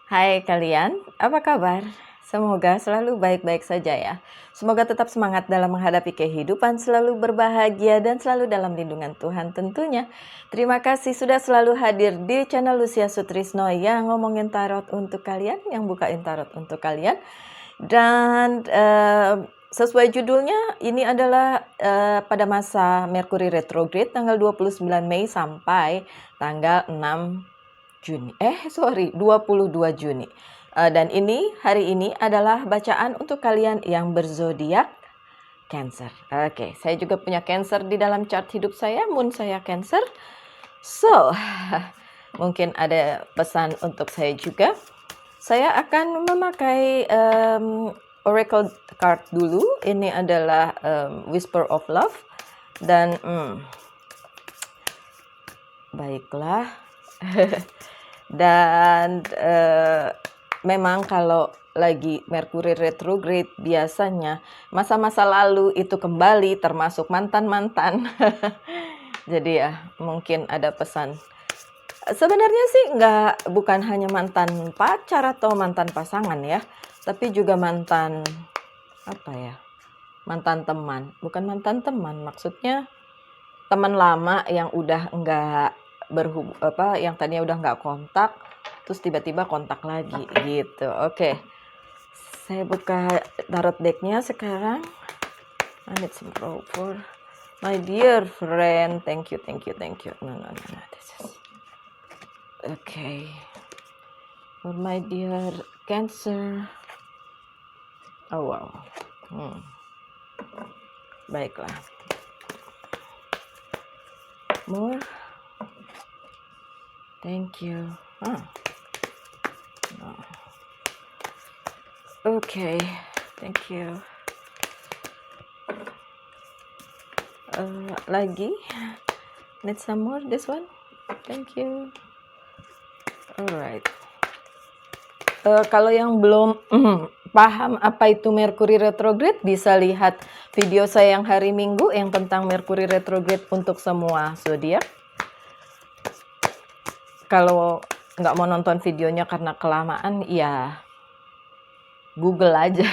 Hai kalian, apa kabar? Semoga selalu baik-baik saja ya. Semoga tetap semangat dalam menghadapi kehidupan, selalu berbahagia dan selalu dalam lindungan Tuhan tentunya. Terima kasih sudah selalu hadir di channel Lucia Sutrisno yang ngomongin tarot untuk kalian, yang bukain tarot untuk kalian. Dan sesuai judulnya, ini adalah pada masa Merkuri retrograde tanggal 29 Mei sampai tanggal 22 Juni. Dan hari ini adalah bacaan untuk kalian yang berzodiak Cancer. Oke, saya juga punya Cancer di dalam chart hidup saya, moon saya Cancer. So, mungkin ada pesan untuk saya juga. Saya akan memakai Oracle card dulu. Ini adalah Whisper of Love. Dan baiklah. Dan memang kalau lagi Merkuri retrograde biasanya masa-masa lalu itu kembali, termasuk mantan-mantan. Jadi ya mungkin ada pesan. Sebenarnya sih bukan hanya mantan pacar atau mantan pasangan ya, tapi juga mantan mantan teman. Bukan mantan teman, maksudnya teman lama yang udah yang tadinya udah nggak kontak, terus tiba-tiba kontak lagi gitu. Oke, saya buka tarot decknya sekarang. I need some rope for my dear friend. Thank you. No. This is okay. For my dear Cancer. Oh wow. Baiklah. More. Thank you. Okay, thank you. Lagi, need some more. This one. Thank you. Alright. Kalau yang belum paham apa itu Merkuri retrograde, bisa lihat video saya yang hari Minggu yang tentang Merkuri retrograde untuk semua zodiak. Kalau nggak mau nonton videonya karena kelamaan, ya Google aja.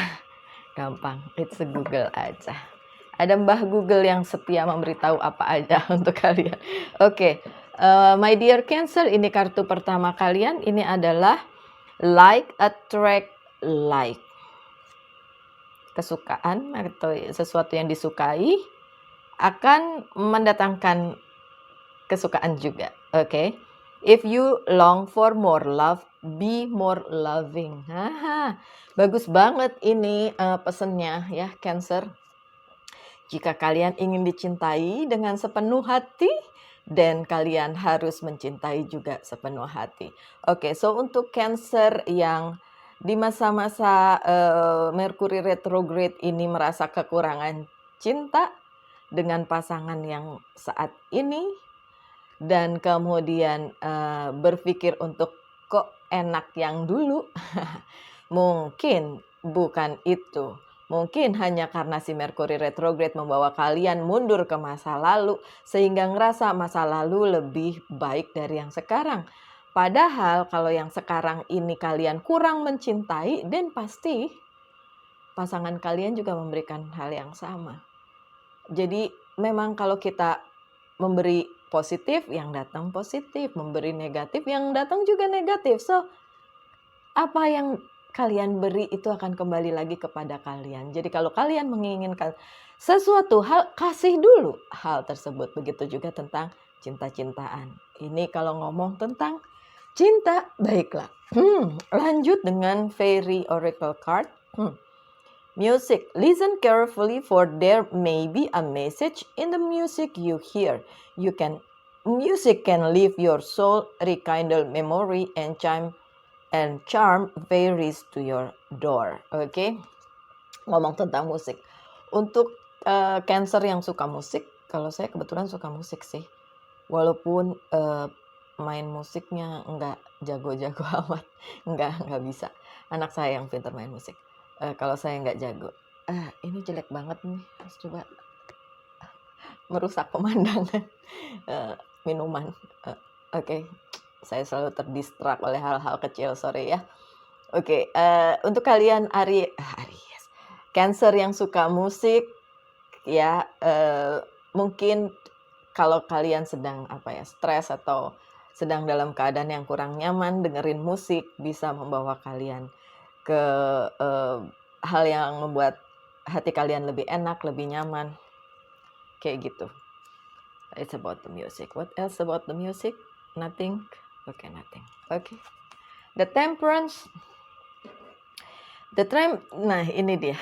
Gampang, it's a Google aja. Ada Mbah Google yang setia memberitahu apa aja untuk kalian. Oke, my dear Cancer, ini kartu pertama kalian. Ini adalah like, attract, like. Kesukaan atau sesuatu yang disukai akan mendatangkan kesukaan juga. Oke. If you long for more love, be more loving. Bagus banget ini pesannya ya Cancer. Jika kalian ingin dicintai dengan sepenuh hati, dan kalian harus mencintai juga sepenuh hati. Oke, so untuk Cancer yang di masa-masa Merkuri retrograde ini merasa kekurangan cinta dengan pasangan yang saat ini, dan kemudian berpikir untuk kok enak yang dulu. Mungkin bukan itu. Mungkin hanya karena si Merkuri retrograde membawa kalian mundur ke masa lalu, sehingga ngerasa masa lalu lebih baik dari yang sekarang. Padahal kalau yang sekarang ini kalian kurang mencintai, dan pasti pasangan kalian juga memberikan hal yang sama. Jadi memang kalau kita memberi positif, yang datang positif. Memberi negatif, yang datang juga negatif. So, apa yang kalian beri itu akan kembali lagi kepada kalian. Jadi kalau kalian menginginkan sesuatu hal, kasih dulu hal tersebut. Begitu juga tentang cinta-cintaan. Ini kalau ngomong tentang cinta, baiklah. Lanjut dengan Fairy Oracle card. Music. Listen carefully, for there may be a message in the music you hear. Music can lift your soul, rekindle memory, and charm fairies to your door. Oke. Ngomong tentang musik. Untuk Cancer yang suka musik, kalau saya kebetulan suka musik sih. Walaupun main musiknya nggak jago-jago amat, nggak bisa. Anak saya yang pintar main musik. Kalau saya nggak jago. Ini jelek banget nih. Harus coba merusak pemandangan minuman. Oke. saya selalu terdistrak oleh hal-hal kecil, sorry ya. Oke, untuk kalian Aries, Cancer yang suka musik, ya, mungkin kalau kalian sedang stres atau sedang dalam keadaan yang kurang nyaman, dengerin musik bisa membawa kalian ke hal yang membuat hati kalian lebih enak, lebih nyaman, kayak gitu. It's about the music. What else about the music? Nothing. Okay, nothing. Okay. The Temperance. Nah ini dia.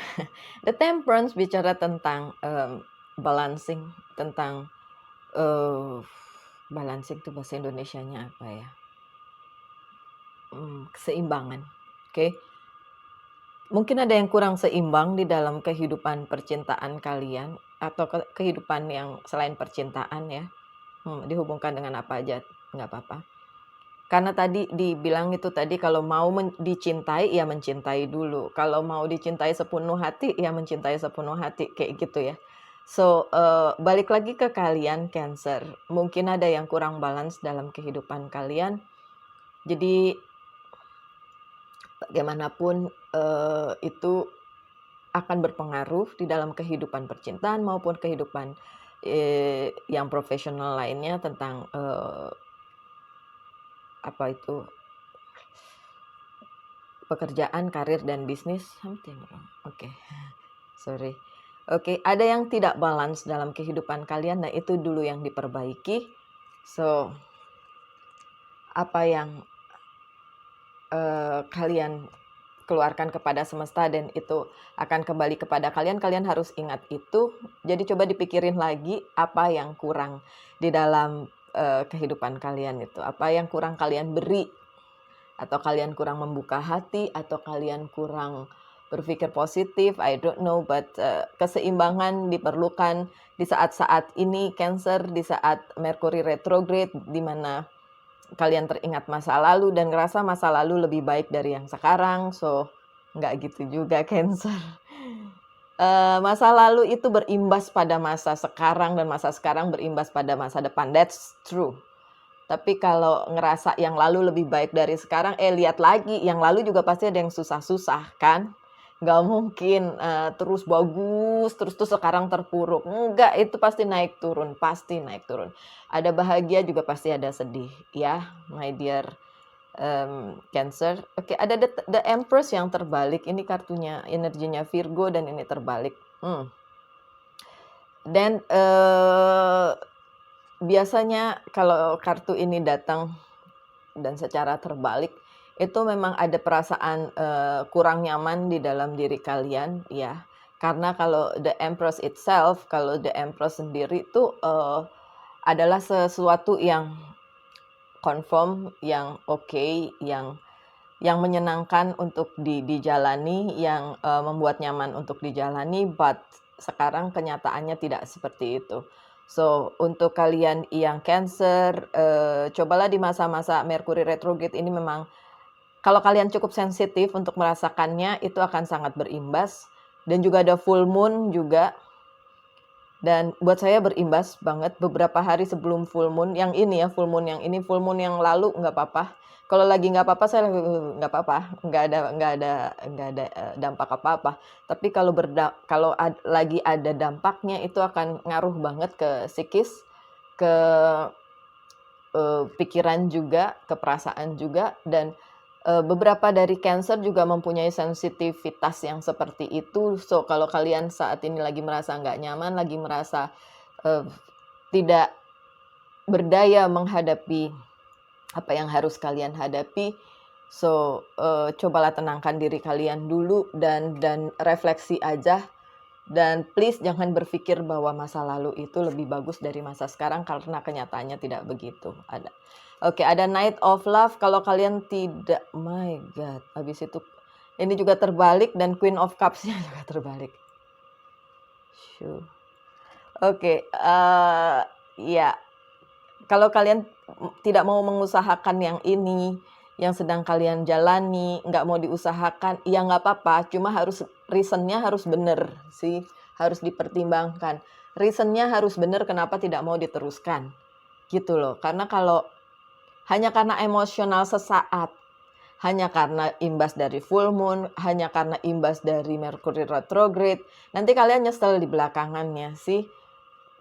The Temperance bicara tentang balancing, tentang balancing itu bahasa Indonesianya apa ya? Keseimbangan. Oke. Mungkin ada yang kurang seimbang di dalam kehidupan percintaan kalian atau kehidupan yang selain percintaan ya. Dihubungkan dengan apa aja nggak apa-apa. Karena tadi dibilang itu tadi kalau mau dicintai ya mencintai dulu. Kalau mau dicintai sepenuh hati ya mencintai sepenuh hati kayak gitu ya. So balik lagi ke kalian Cancer. Mungkin ada yang kurang balance dalam kehidupan kalian. Jadi bagaimanapun itu akan berpengaruh di dalam kehidupan percintaan maupun kehidupan yang profesional lainnya tentang pekerjaan, karir, dan bisnis. Something wrong. Oke, sorry. Oke, ada yang tidak balance dalam kehidupan kalian. Nah, itu dulu yang diperbaiki. So, apa yang kalian keluarkan kepada semesta dan itu akan kembali kepada kalian. Kalian harus ingat itu. Jadi coba dipikirin lagi apa yang kurang di dalam kehidupan kalian itu. Apa yang kurang kalian beri, atau kalian kurang membuka hati, atau kalian kurang berpikir positif. I don't know, but keseimbangan diperlukan di saat-saat ini Cancer, di saat Mercury retrograde, di mana kalian teringat masa lalu dan ngerasa masa lalu lebih baik dari yang sekarang. So nggak gitu juga Cancer. Masa lalu itu berimbas pada masa sekarang dan masa sekarang berimbas pada masa depan. That's true. Tapi kalau ngerasa yang lalu lebih baik dari sekarang, lihat lagi, yang lalu juga pasti ada yang susah-susah kan? Nggak mungkin terus bagus, terus sekarang terpuruk. Enggak, itu pasti naik turun, pasti naik turun. Ada bahagia juga pasti ada sedih, ya, my dear Cancer. Oke, ada the Empress yang terbalik. Ini kartunya, energinya Virgo dan ini terbalik. Dan biasanya kalau kartu ini datang dan secara terbalik, itu memang ada perasaan kurang nyaman di dalam diri kalian ya. Karena kalau the Empress itself, kalau the Empress sendiri itu adalah sesuatu yang confirm, yang oke, yang menyenangkan untuk dijalani, yang membuat nyaman untuk dijalani, but sekarang kenyataannya tidak seperti itu. So, untuk kalian yang Cancer, cobalah di masa-masa Mercury retrograde ini memang kalau kalian cukup sensitif untuk merasakannya, itu akan sangat berimbas. Dan juga ada full moon juga. Dan buat saya berimbas banget beberapa hari sebelum full moon. Yang ini ya, full moon yang ini, full moon yang lalu nggak apa-apa. Kalau lagi nggak apa-apa, saya nggak apa-apa, nggak ada dampak apa-apa. Tapi kalau lagi ada dampaknya, itu akan ngaruh banget ke psikis, ke pikiran juga, ke perasaan juga, dan beberapa dari Cancer juga mempunyai sensitivitas yang seperti itu. So kalau kalian saat ini lagi merasa nggak nyaman, lagi merasa tidak berdaya menghadapi apa yang harus kalian hadapi, so cobalah tenangkan diri kalian dulu dan refleksi aja. Dan please jangan berpikir bahwa masa lalu itu lebih bagus dari masa sekarang, karena kenyataannya tidak begitu. Oke, ada Knight of Love. Kalau kalian tidak, my God, habis itu ini juga terbalik dan Queen of Cups-nya juga terbalik. Oke, ya, kalau kalian tidak mau mengusahakan yang ini, yang sedang kalian jalani, nggak mau diusahakan, ya nggak apa-apa. Cuma reasonnya harus benar sih, harus dipertimbangkan. Reasonnya harus benar kenapa tidak mau diteruskan, gitu loh. Karena kalau hanya karena emosional sesaat, hanya karena imbas dari full moon, hanya karena imbas dari Mercury retrograde, nanti kalian nyesel di belakangannya sih.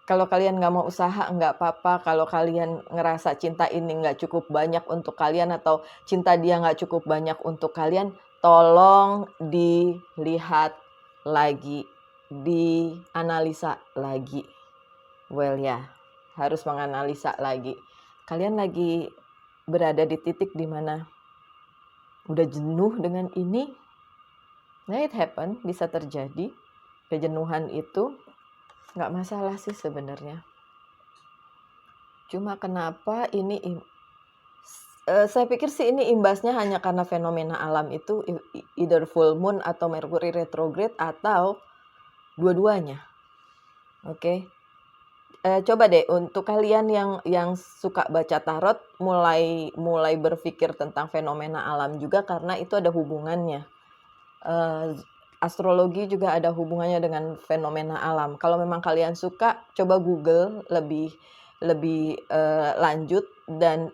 Kalau kalian nggak mau usaha, nggak apa-apa. Kalau kalian ngerasa cinta ini nggak cukup banyak untuk kalian atau cinta dia nggak cukup banyak untuk kalian, tolong dilihat lagi, dianalisa lagi. Well ya, harus menganalisa lagi. Kalian lagi berada di titik di mana udah jenuh dengan ini. Nah, it happen, bisa terjadi. Kejenuhan itu nggak masalah sih sebenarnya. Cuma kenapa ini saya pikir sih ini imbasnya hanya karena fenomena alam itu either full moon atau Mercury retrograde atau dua-duanya. Oke. Coba deh untuk kalian yang suka baca tarot mulai berpikir tentang fenomena alam juga karena itu ada hubungannya. Astrologi juga ada hubungannya dengan fenomena alam. Kalau memang kalian suka, coba Google lebih lanjut dan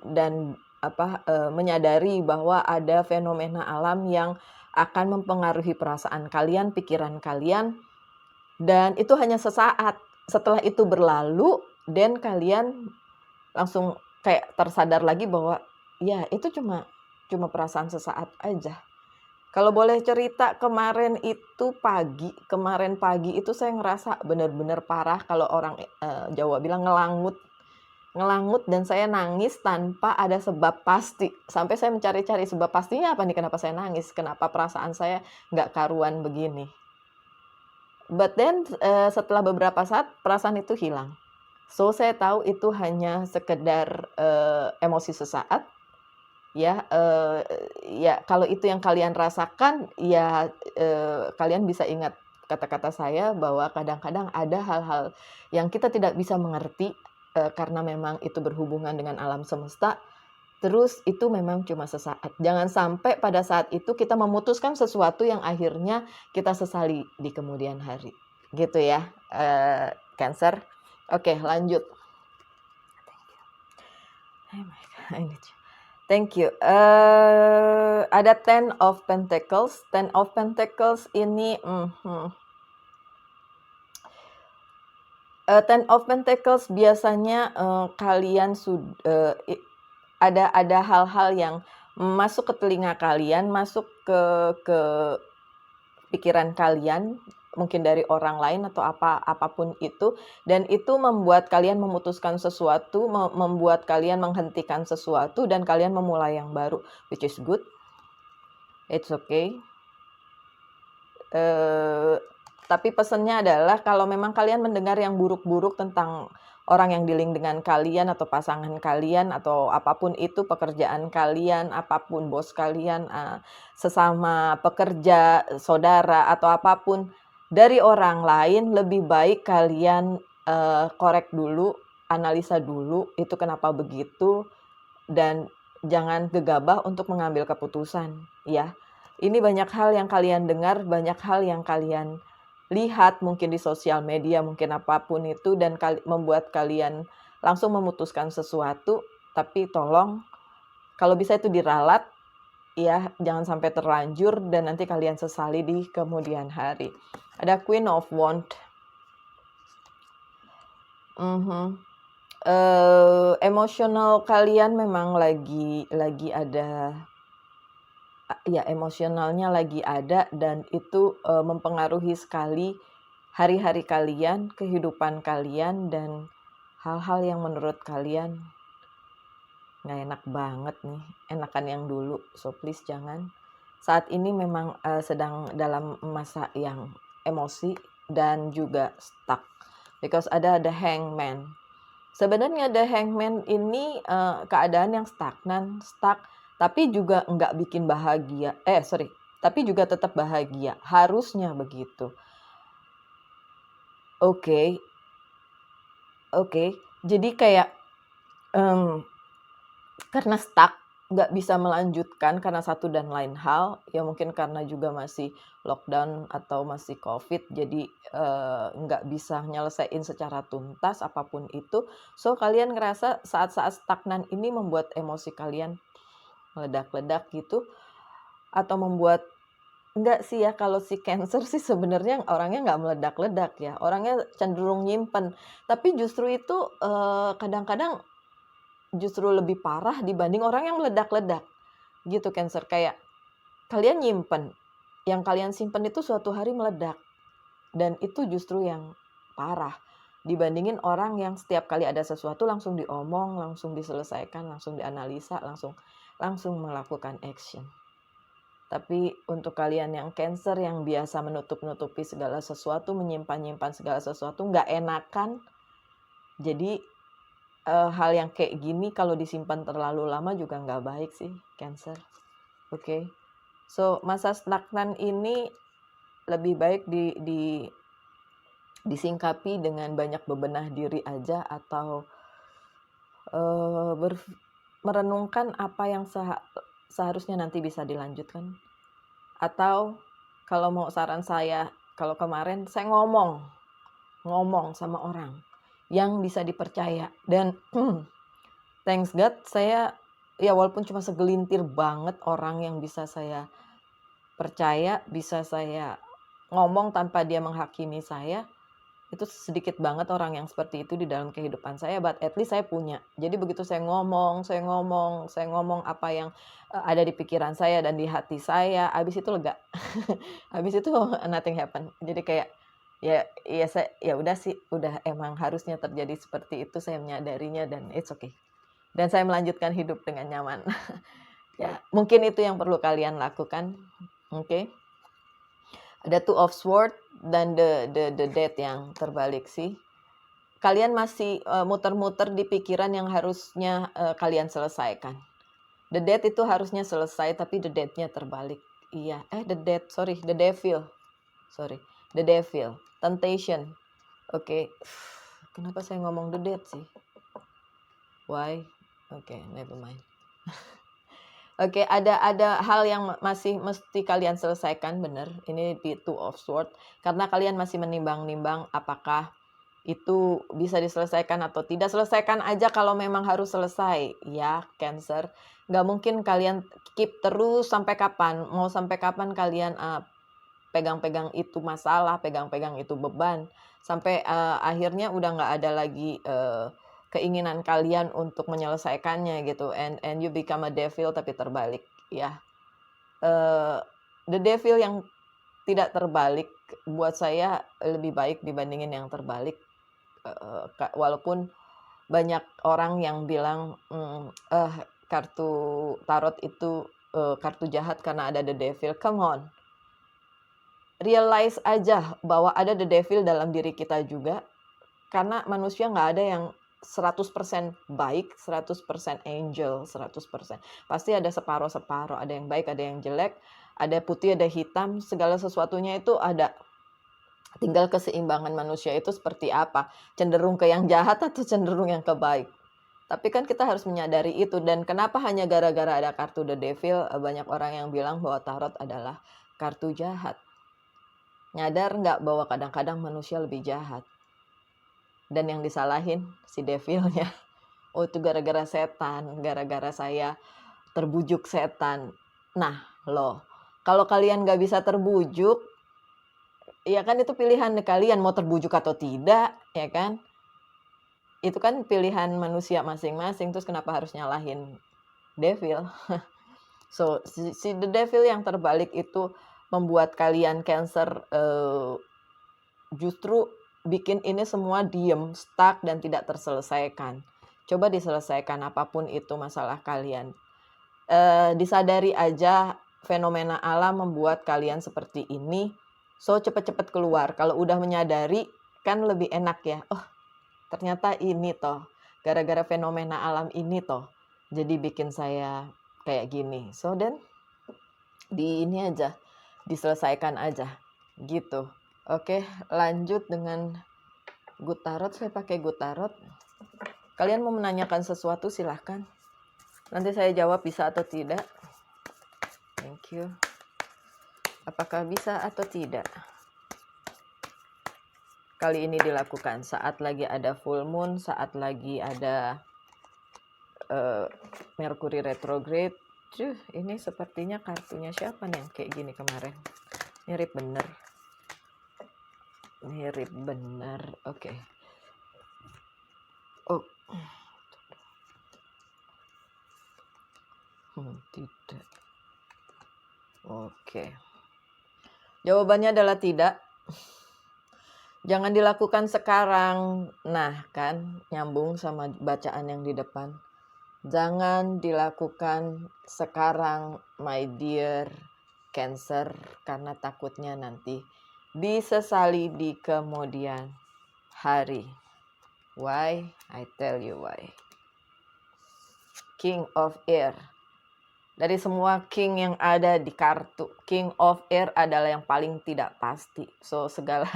menyadari bahwa ada fenomena alam yang akan mempengaruhi perasaan kalian, pikiran kalian, dan itu hanya sesaat. Setelah itu berlalu, dan kalian langsung kayak tersadar lagi bahwa ya itu cuma perasaan sesaat aja. Kalau boleh cerita, kemarin pagi itu saya ngerasa benar-benar parah, kalau orang Jawa bilang ngelangut, dan saya nangis tanpa ada sebab pasti. Sampai saya mencari-cari sebab pastinya apa nih, kenapa saya nangis, kenapa perasaan saya nggak karuan begini. But then setelah beberapa saat perasaan itu hilang. So saya tahu itu hanya sekedar emosi sesaat. Ya, ya kalau itu yang kalian rasakan, ya kalian bisa ingat kata-kata saya bahwa kadang-kadang ada hal-hal yang kita tidak bisa mengerti karena memang itu berhubungan dengan alam semesta. Terus itu memang cuma sesaat. Jangan sampai pada saat itu kita memutuskan sesuatu yang akhirnya kita sesali di kemudian hari. Gitu ya, Cancer. Oke, lanjut. Oh my God, I need you. Thank you. Ada Ten of Pentacles. Ten of Pentacles ini, Ten of Pentacles biasanya kalian sudah ada hal-hal yang masuk ke telinga kalian, masuk ke pikiran kalian, mungkin dari orang lain atau apapun itu, dan itu membuat kalian memutuskan sesuatu, membuat kalian menghentikan sesuatu, dan kalian memulai yang baru, which is good. It's okay. Tapi pesannya adalah kalau memang kalian mendengar yang buruk-buruk tentang orang yang dealing dengan kalian atau pasangan kalian atau apapun itu, pekerjaan kalian, apapun bos kalian, sesama pekerja, saudara atau apapun dari orang lain, lebih baik kalian korek dulu, analisa dulu itu kenapa begitu, dan jangan gegabah untuk mengambil keputusan, ya. Ini banyak hal yang kalian dengar, banyak hal yang kalian lihat mungkin di sosial media, mungkin apapun itu, dan membuat kalian langsung memutuskan sesuatu, tapi tolong kalau bisa itu diralat, ya, jangan sampai terlanjur dan nanti kalian sesali di kemudian hari. Ada Queen of Wands. Emosional kalian memang lagi ada, ya emosionalnya lagi ada, dan itu mempengaruhi sekali hari-hari kalian, kehidupan kalian, dan hal-hal yang menurut kalian nggak enak banget nih, enakan yang dulu, so please jangan. Saat ini memang sedang dalam masa yang emosi dan juga stuck, because ada the Hangman. Sebenarnya the Hangman ini keadaan yang stagnan, stuck, tapi juga nggak bikin bahagia. Tapi juga tetap bahagia. Harusnya begitu. Oke. Jadi kayak karena stuck, nggak bisa melanjutkan karena satu dan lain hal, ya mungkin karena juga masih lockdown atau masih COVID, jadi nggak bisa nyelesain secara tuntas apapun itu. So, kalian ngerasa saat-saat stagnan ini membuat emosi kalian meledak-ledak gitu, atau membuat enggak sih ya, kalau si Cancer sih sebenarnya orangnya nggak meledak-ledak ya, orangnya cenderung nyimpen. Tapi justru itu kadang-kadang justru lebih parah dibanding orang yang meledak-ledak gitu Cancer. Kayak kalian nyimpen, yang kalian simpen itu suatu hari meledak, dan itu justru yang parah dibandingin orang yang setiap kali ada sesuatu langsung diomong, langsung diselesaikan, langsung dianalisa, langsung melakukan action. Tapi untuk kalian yang Cancer yang biasa menutup-nutupi segala sesuatu, menyimpan-nyimpan segala sesuatu, nggak enakan. Jadi hal yang kayak gini kalau disimpan terlalu lama juga nggak baik sih, Cancer. Oke. So, masa stagnan ini lebih baik disingkapi dengan banyak bebenah diri aja, atau merenungkan apa yang seharusnya nanti bisa dilanjutkan. Atau kalau mau saran saya, kalau kemarin saya ngomong sama orang yang bisa dipercaya, dan thanks God saya ya walaupun cuma segelintir banget orang yang bisa saya percaya, bisa saya ngomong tanpa dia menghakimi saya, itu sedikit banget orang yang seperti itu di dalam kehidupan saya, but at least saya punya. Jadi begitu saya ngomong apa yang ada di pikiran saya dan di hati saya, habis itu lega. Habis itu nothing happen. Jadi kayak ya udah sih, udah emang harusnya terjadi seperti itu, saya menyadarinya dan it's okay. Dan saya melanjutkan hidup dengan nyaman. Ya, mungkin itu yang perlu kalian lakukan. Oke. Ada Two of Swords dan the Death yang terbalik sih. Kalian masih muter-muter di pikiran yang harusnya kalian selesaikan. The Death itu harusnya selesai, tapi the Death-nya terbalik. Iya, the Devil. The Devil. Temptation. Oke. Kenapa saya ngomong the Death sih? Why? Oke, never mind. Oke, ada hal yang masih mesti kalian selesaikan, benar. Ini di Two of Swords. Karena kalian masih menimbang-nimbang apakah itu bisa diselesaikan atau tidak. Selesaikan aja kalau memang harus selesai. Ya, Cancer. Nggak mungkin kalian keep terus sampai kapan. Mau sampai kapan kalian pegang-pegang itu masalah, pegang-pegang itu beban. Sampai akhirnya udah nggak ada lagi keinginan kalian untuk menyelesaikannya gitu, and you become a devil tapi terbalik ya. The devil yang tidak terbalik buat saya lebih baik dibandingin yang terbalik, walaupun banyak orang yang bilang kartu tarot itu kartu jahat karena ada the devil. Come on, realize aja bahwa ada the devil dalam diri kita juga, karena manusia nggak ada yang 100% baik, 100% angel, 100%. Pasti ada separuh-separuh, ada yang baik, ada yang jelek, ada putih, ada hitam, segala sesuatunya itu ada. Tinggal keseimbangan manusia itu seperti apa, cenderung ke yang jahat atau cenderung yang ke baik. Tapi kan kita harus menyadari itu, dan kenapa hanya gara-gara ada kartu The Devil, banyak orang yang bilang bahwa tarot adalah kartu jahat. Nyadar nggak bahwa kadang-kadang manusia lebih jahat? Dan yang disalahin si devilnya. Oh, itu gara-gara setan, gara-gara saya terbujuk setan. Nah, loh, kalau kalian nggak bisa terbujuk, ya kan itu pilihan kalian mau terbujuk atau tidak, ya kan? Itu kan pilihan manusia masing-masing, terus kenapa harus nyalahin devil? So, si the devil yang terbalik itu membuat kalian Cancer justru bikin ini semua diem, stuck, dan tidak terselesaikan. Coba diselesaikan apapun itu masalah kalian. Disadari aja fenomena alam membuat kalian seperti ini. So, cepet-cepet keluar. Kalau udah menyadari, kan lebih enak ya. Oh, ternyata ini toh. Gara-gara fenomena alam ini toh. Jadi bikin saya kayak gini. So, dan ini aja. Diselesaikan aja. Gitu. Oke, lanjut dengan Good Tarot. Saya pakai Good Tarot. Kalian mau menanyakan sesuatu silahkan. Nanti saya jawab bisa atau tidak. Thank you. Apakah bisa atau tidak? Kali ini dilakukan saat lagi ada full moon, saat lagi ada Mercury retrograde. Ini sepertinya kartunya siapa nih yang kayak gini kemarin? Mirip bener. Mirip bener. Oke. Oh. Tidak. Oke. Jawabannya adalah tidak. Jangan dilakukan sekarang. Nah, kan nyambung sama bacaan yang di depan. Jangan dilakukan sekarang, my dear Cancer, karena takutnya nanti disesali di kemudian hari. Why? I tell you why. King of Air. Dari semua king yang ada di kartu, King of Air adalah yang paling tidak pasti. So, segala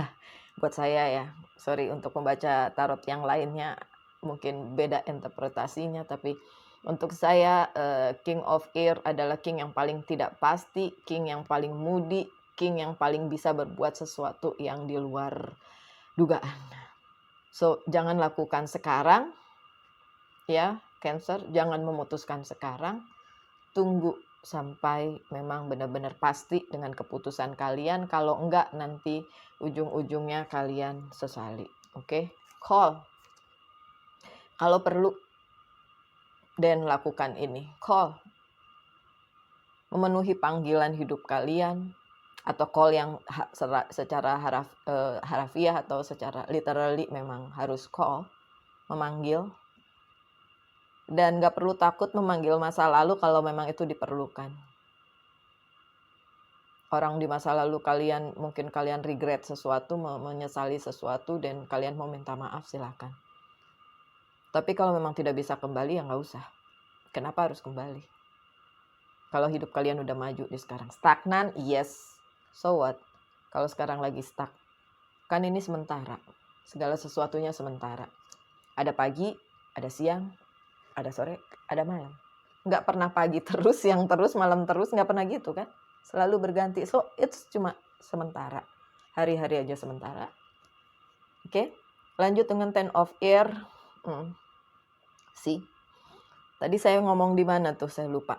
buat saya ya, sorry untuk membaca tarot yang lainnya, mungkin beda interpretasinya, tapi untuk saya King of Air adalah king yang paling tidak pasti, king yang paling moody, king yang paling bisa berbuat sesuatu yang di luar dugaan. So, jangan lakukan sekarang, ya Cancer, jangan memutuskan sekarang. Tunggu sampai memang benar-benar pasti dengan keputusan kalian. Kalau enggak, nanti ujung-ujungnya kalian sesali. Oke? Call. Kalau perlu, dan lakukan ini. Call. Memenuhi panggilan hidup kalian. Atau call yang secara harafiah atau secara literally memang harus call. Memanggil. Dan gak perlu takut memanggil masa lalu kalau memang itu diperlukan. Orang di masa lalu mungkin kalian regret sesuatu, menyesali sesuatu, dan kalian mau minta maaf, silakan. Tapi kalau memang tidak bisa kembali, ya nggak usah. Kenapa harus kembali? Kalau hidup kalian udah maju di sekarang. Stagnan, yes. So what? Kalau sekarang lagi stuck. Kan ini sementara. Segala sesuatunya sementara. Ada pagi, ada siang, ada sore, ada malam. Nggak pernah pagi terus, siang terus, malam terus, nggak pernah gitu kan. Selalu berganti. So, it's cuma sementara. Hari-hari aja sementara. Oke. Lanjut dengan Ten of Air. See. Tadi saya ngomong di mana tuh, saya lupa.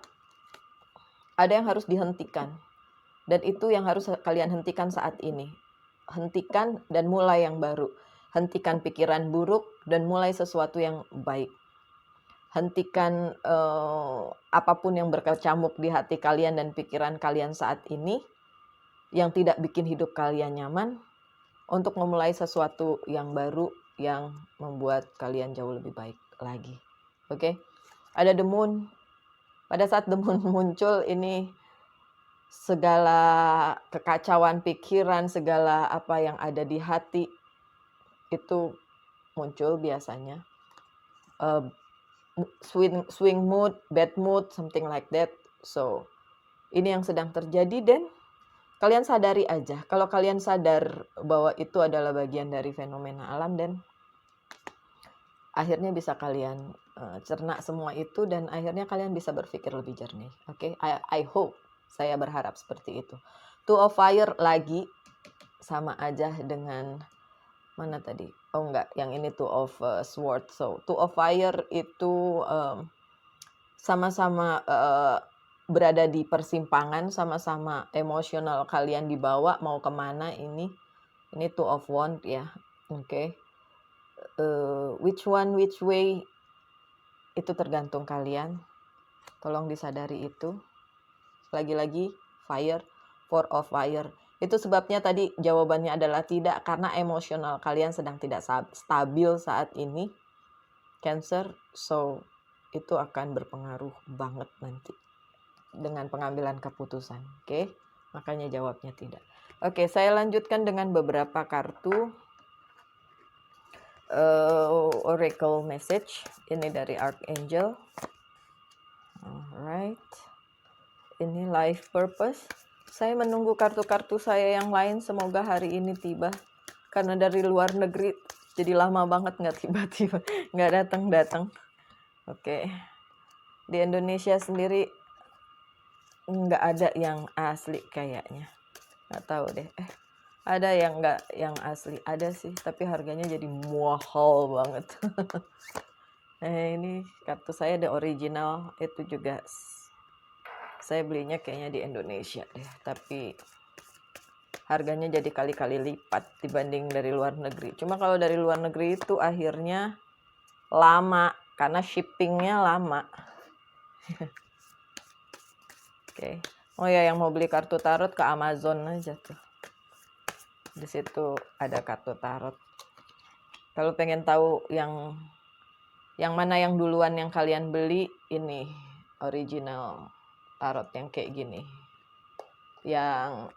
Ada yang harus dihentikan. Dan itu yang harus kalian hentikan saat ini. Hentikan dan mulai yang baru. Hentikan pikiran buruk dan mulai sesuatu yang baik. Hentikan apapun yang berkecamuk di hati kalian dan pikiran kalian saat ini yang tidak bikin hidup kalian nyaman, untuk memulai sesuatu yang baru yang membuat kalian jauh lebih baik lagi. Oke? Ada the moon. Pada saat the moon muncul, ini segala kekacauan pikiran, segala apa yang ada di hati itu muncul biasanya. Swing mood, bad mood, something like that. So, ini yang sedang terjadi, dan kalian sadari aja. Kalau kalian sadar bahwa itu adalah bagian dari fenomena alam, dan akhirnya bisa kalian cerna semua itu, dan akhirnya kalian bisa berpikir lebih jernih. Oke? I hope, saya berharap seperti itu. Two of Fire lagi sama aja dengan mana tadi? Oh enggak, yang ini Two of Swords. So, Two of Fire itu sama-sama berada di persimpangan, sama-sama emosional kalian dibawa mau kemana ini. Ini Two of Wands ya. Oke. Which one, which way, itu tergantung kalian. Tolong disadari itu. Lagi-lagi fire, Four of Fire. Itu sebabnya tadi jawabannya adalah tidak, karena emosional kalian sedang tidak stabil saat ini, Cancer. So, itu akan berpengaruh banget nanti dengan pengambilan keputusan. Oke? Makanya jawabnya tidak. Oke, saya lanjutkan dengan beberapa kartu oracle message. Ini dari Archangel. Alright. Ini life purpose. Saya menunggu kartu-kartu saya yang lain, semoga hari ini tiba. Karena dari luar negeri, jadi lama banget nggak tiba-tiba, nggak datang-datang. Oke. Di Indonesia sendiri nggak ada yang asli kayaknya. Nggak tahu deh. Ada yang nggak yang asli, ada sih, tapi harganya jadi mahal banget. Ini kartu saya the original itu juga saya belinya kayaknya di Indonesia deh, tapi harganya jadi kali-kali lipat dibanding dari luar negeri. Cuma kalau dari luar negeri itu akhirnya lama karena shippingnya lama. Oke. Oh ya, yang mau beli kartu tarot ke Amazon aja tuh. Di situ ada kartu tarot. Kalau pengen tahu yang mana yang duluan yang kalian beli, ini original tarot yang kayak gini. Yang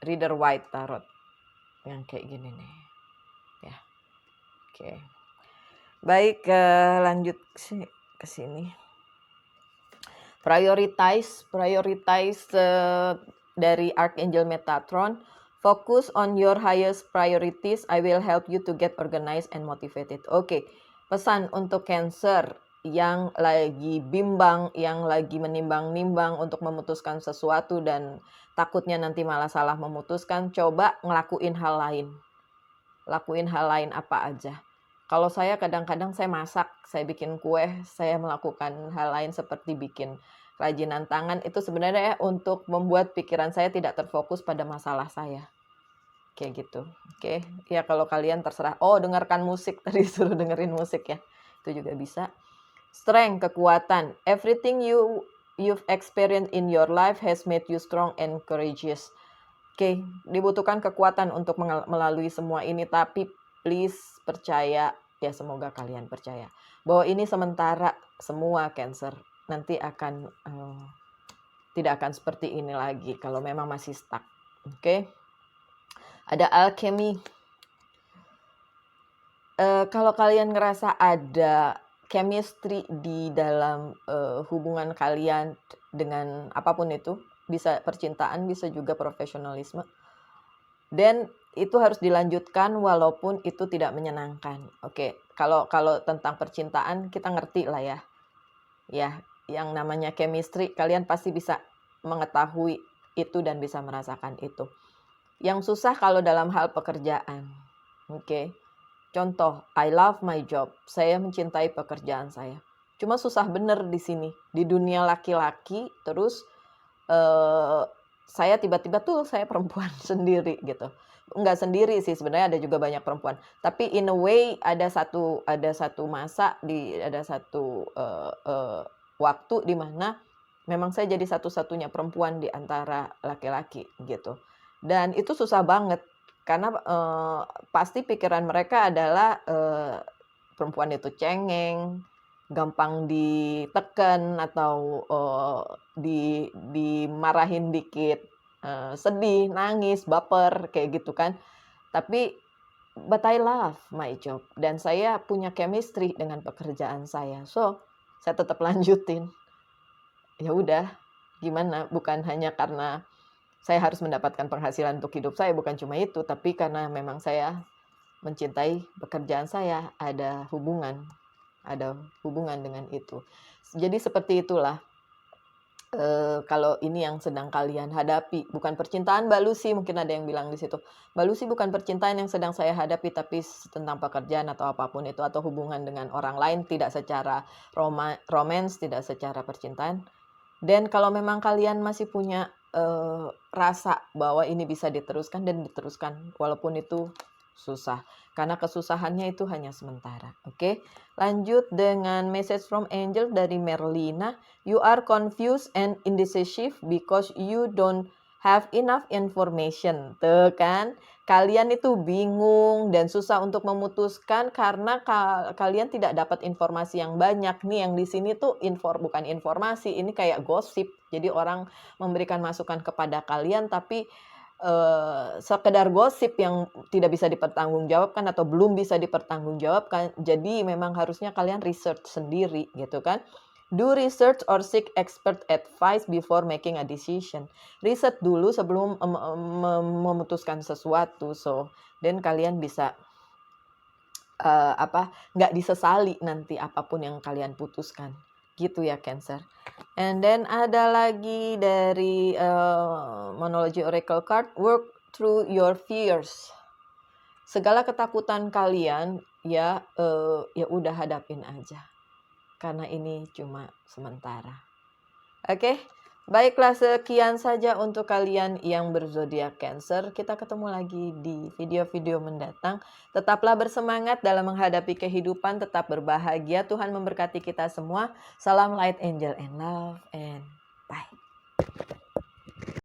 Reader White tarot yang kayak gini nih. Ya. Oke. Baik, lanjut ke sini. Prioritize dari Archangel Metatron. Focus on your highest priorities. I will help you to get organized and motivated. Oke, pesan untuk Cancer yang lagi bimbang, yang lagi menimbang-nimbang untuk memutuskan sesuatu dan takutnya nanti malah salah memutuskan, coba ngelakuin hal lain. Lakuin hal lain apa aja. Kalau saya kadang-kadang saya masak, saya bikin kue, saya melakukan hal lain seperti bikin kerajinan tangan, itu sebenarnya untuk membuat pikiran saya tidak terfokus pada masalah saya. Kayak gitu. Oke, ya kalau kalian terserah. Oh, dengarkan musik, tadi suruh dengerin musik ya. Itu juga bisa. Strength, kekuatan. Everything you've experienced in your life has made you strong and courageous. Oke, dibutuhkan kekuatan untuk melalui semua ini, tapi please percaya, ya semoga kalian percaya, bahwa ini sementara semua Cancer. Nanti akan tidak akan seperti ini lagi kalau memang masih stuck. Oke. Ada alchemy. Kalau kalian ngerasa ada chemistry di dalam hubungan kalian dengan apapun itu, bisa percintaan, bisa juga profesionalisme, dan itu harus dilanjutkan walaupun itu tidak menyenangkan. Oke, kalau tentang percintaan kita ngerti lah ya. Ya, yang namanya chemistry kalian pasti bisa mengetahui itu dan bisa merasakan itu. Yang susah kalau dalam hal pekerjaan. Oke. Contoh, I love my job. Saya mencintai pekerjaan saya. Cuma susah bener di sini. Di dunia laki-laki, terus saya tiba-tiba tuh saya perempuan sendiri gitu. Enggak sendiri sih, sebenarnya ada juga banyak perempuan. Tapi in a way ada satu masa, ada satu waktu di mana memang saya jadi satu-satunya perempuan di antara laki-laki gitu. Dan itu susah banget karena pasti pikiran mereka adalah perempuan itu cengeng, gampang ditekan atau dimarahin dikit, sedih, nangis, baper kayak gitu kan. Tapi but I love my job dan saya punya chemistry dengan pekerjaan saya. So, saya tetap lanjutin. Ya udah, gimana? Bukan hanya karena saya harus mendapatkan penghasilan untuk hidup saya, bukan cuma itu, tapi karena memang saya mencintai pekerjaan saya, ada hubungan dengan itu. Jadi seperti itulah. Kalau ini yang sedang kalian hadapi, bukan percintaan Mbak Lucy, mungkin ada yang bilang di situ, Mbak Lucy bukan percintaan yang sedang saya hadapi, tapi tentang pekerjaan atau apapun itu, atau hubungan dengan orang lain, tidak secara romance, tidak secara percintaan. Dan kalau memang kalian masih punya rasa bahwa ini bisa diteruskan, dan diteruskan, walaupun itu susah. Karena kesusahannya itu hanya sementara. Oke, lanjut dengan message from angel dari Merlina. You are confused and indecisive because you don't have enough information. Tuh kan, kalian itu bingung dan susah untuk memutuskan karena kalian tidak dapat informasi yang banyak. Nih yang di sini tuh bukan informasi, ini kayak gosip. Jadi orang memberikan masukan kepada kalian tapi sekedar gosip yang tidak bisa dipertanggungjawabkan atau belum bisa dipertanggungjawabkan. Jadi memang harusnya kalian research sendiri gitu kan. Do research or seek expert advice before making a decision. Riset dulu sebelum memutuskan sesuatu. So, dan kalian bisa nggak disesali nanti apapun yang kalian putuskan. Gitu ya Cancer. And then ada lagi dari Monology Oracle card, work through your fears. Segala ketakutan kalian ya ya udah hadapin aja. Karena ini cuma sementara. Oke. Baiklah, sekian saja untuk kalian yang berzodiak Cancer. Kita ketemu lagi di video-video mendatang. Tetaplah bersemangat dalam menghadapi kehidupan, tetap berbahagia. Tuhan memberkati kita semua. Salam light, angel, and love, and bye.